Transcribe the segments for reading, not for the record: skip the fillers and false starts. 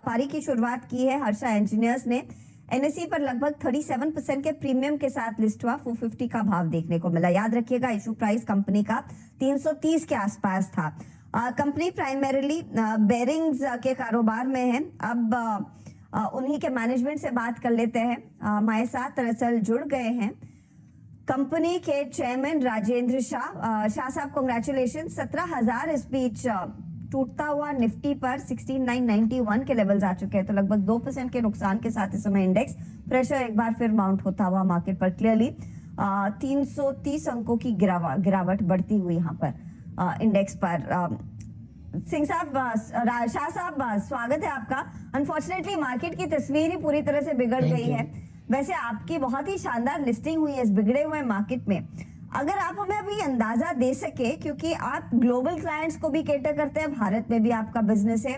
पारी की शुरुआत की है हर्षा इंजीनियर्स ने। एनएसई पर लगभग 37% के प्रीमियम के साथ लिस्ट हुआ। 450 का भाव देखने को मिला। याद रखिएगा इशू प्राइस कंपनी का 330 के आसपास था। कंपनी प्राइमरीली बेरिंग्स के कारोबार में है। अब उन्हीं के मैनेजमेंट से बात कर लेते हैं। हमारे साथ दरअसल जुड़ गए हैं कंपनी के चेयरमैन राजेंद्र शाह। शाह साहब कांग्रेचुलेशन। 17,000 इस बीच टूटता हुआ निफ्टी पर 16,991 के लेवल्स आ चुके हैं, तो लगभग 2% के नुकसान के साथ इस समय इंडेक्स प्रेशर एक बार फिर माउंट होता हुआ मार्केट पर क्लियरली 330 अंकों की गिरावट बढ़ती हुई यहाँ पर इंडेक्स पर। सिंह साहब, शाह साहब, स्वागत है आपका। अनफॉर्चुनेटली मार्केट की तस्वीर ही पूरी तरह से बिगड़ गई है। वैसे आपकी बहुत ही शानदार लिस्टिंग हुई है इस बिगड़े हुए मार्केट में। अगर आप हमें अभी अंदाजा दे सके, क्योंकि आप ग्लोबल क्लाइंट्स को भी केटर करते हैं, भारत में भी आपका बिजनेस है,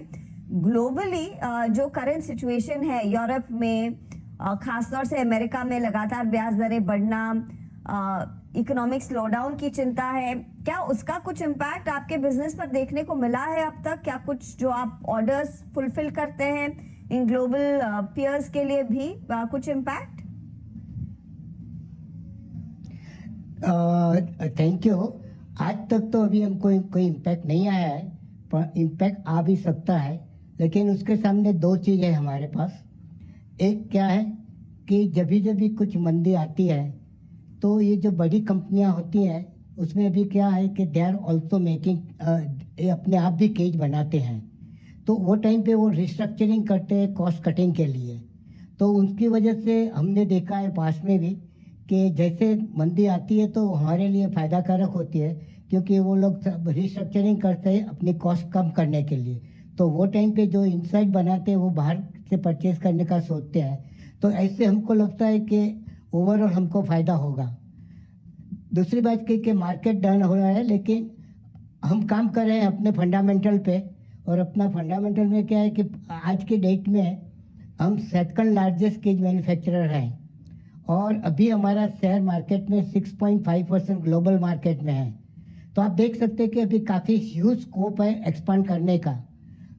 ग्लोबली जो करंट सिचुएशन है यूरोप में, खासतौर से अमेरिका में लगातार ब्याज दरें बढ़ना, इकोनॉमिक स्लोडाउन की चिंता है, क्या उसका कुछ इम्पैक्ट आपके बिजनेस पर देखने को मिला है अब तक? क्या कुछ जो आप ऑर्डर्स फुलफिल करते हैं इन ग्लोबल पीयर्स के लिए भी कुछ इम्पैक्ट? Thank you. आज तक तो अभी हमको कोई इम्पैक्ट नहीं आया है, पर इम्पैक्ट आ भी सकता है। लेकिन उसके सामने दो चीज़ है हमारे पास। एक क्या है कि जब भी कुछ मंदी आती है तो ये जो बड़ी कंपनियां होती हैं उसमें भी क्या है कि दे आर ऑल्सो मेकिंग, अपने आप भी केज बनाते हैं। तो वो टाइम पे वो रिस्ट्रक्चरिंग करते हैं कॉस्ट कटिंग के लिए। तो उसकी वजह से हमने देखा है पास में भी कि जैसे मंदी आती है तो हमारे लिए फ़ायदा कारक होती है, क्योंकि वो लोग रिस्ट्रक्चरिंग करते हैं अपनी कॉस्ट कम करने के लिए। तो वो टाइम पे जो इनसाइड बनाते हैं वो बाहर से परचेज करने का सोचते हैं। तो ऐसे हमको लगता है कि ओवरऑल हमको फ़ायदा होगा। दूसरी बात कि मार्केट डाउन हो रहा है, लेकिन हम काम कर रहे हैं अपने फंडामेंटल पे। और अपना फंडामेंटल में क्या है कि आज के डेट में हम सेकंड लार्जेस्ट केज मैन्युफैक्चरर हैं, और अभी हमारा शेयर मार्केट में 6.5% ग्लोबल मार्केट में है। तो आप देख सकते हैं कि अभी काफ़ी ह्यूज स्कोप है एक्सपांड करने का।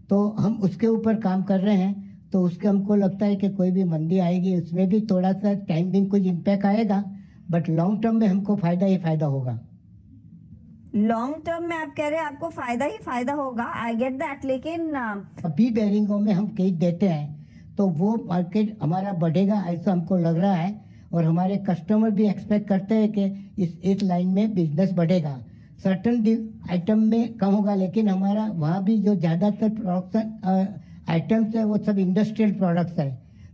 तो हम उसके ऊपर काम कर रहे हैं। तो उसके हमको लगता है कि कोई भी मंदी आएगी उसमें भी थोड़ा सा टाइम भी कुछ इम्पैक्ट आएगा, बट लॉन्ग टर्म में हमको फ़ायदा ही फ़ायदा होगा। लॉन्ग टर्म में आप कह रहे हैं आपको फायदा ही फायदा होगा, आई गेट दैट। लेकिन अभी बेरिंगों में हम केज देते हैं तो वो मार्केट हमारा बढ़ेगा ऐसा हमको लग रहा है, और हमारे कस्टमर भी एक्सपेक्ट करते हैं कि इस लाइन में बिजनेस बढ़ेगा। सर्टन आइटम में कम होगा, लेकिन हमारा वहाँ भी जो ज़्यादातर प्रोडक्शन आइटम्स है वो सब इंडस्ट्रियल प्रोडक्ट्स है।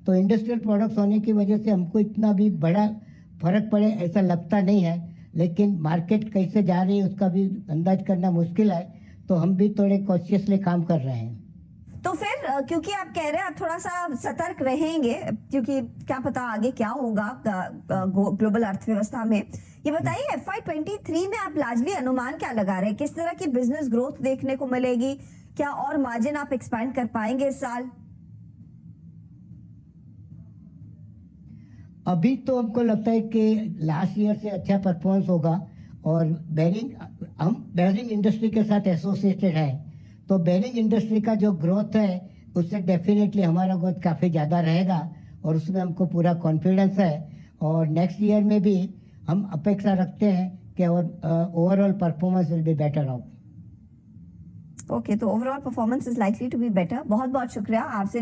तो इंडस्ट्रियल प्रोडक्ट्स होने की वजह से हमको इतना भी बड़ा फर्क पड़े ऐसा लगता नहीं है। लेकिन मार्केट कैसे जा रही है उसका भी अंदाज करना मुश्किल है, तो हम भी थोड़े कॉशियसली काम कर रहे हैं। तो फिर क्योंकि आप कह रहे हैं आप थोड़ा सा सतर्क रहेंगे, क्योंकि क्या पता आगे क्या होगा ग्लोबल अर्थव्यवस्था में, ये बताइए FY23 में आप लार्जली अनुमान क्या लगा रहे हैं? किस तरह की बिजनेस ग्रोथ देखने को मिलेगी? क्या और मार्जिन आप एक्सपैंड कर पाएंगे इस साल? अभी तो हमको लगता है कि लास्ट ईयर से अच्छा परफॉर्मेंस होगा। और हम बेरिंग इंडस्ट्री के साथ एसोसिएटेड है, तो बेरिंग इंडस्ट्री का जो ग्रोथ है उससे डेफिनेटली हमारा ग्रोथ काफ़ी ज़्यादा रहेगा, और उसमें हमको पूरा कॉन्फिडेंस है। और नेक्स्ट ईयर में भी हम अपेक्षा रखते हैं कि overall performance will be better off. Okay, तो overall performance is likely to be better. बहुत बहुत शुक्रिया आपसे।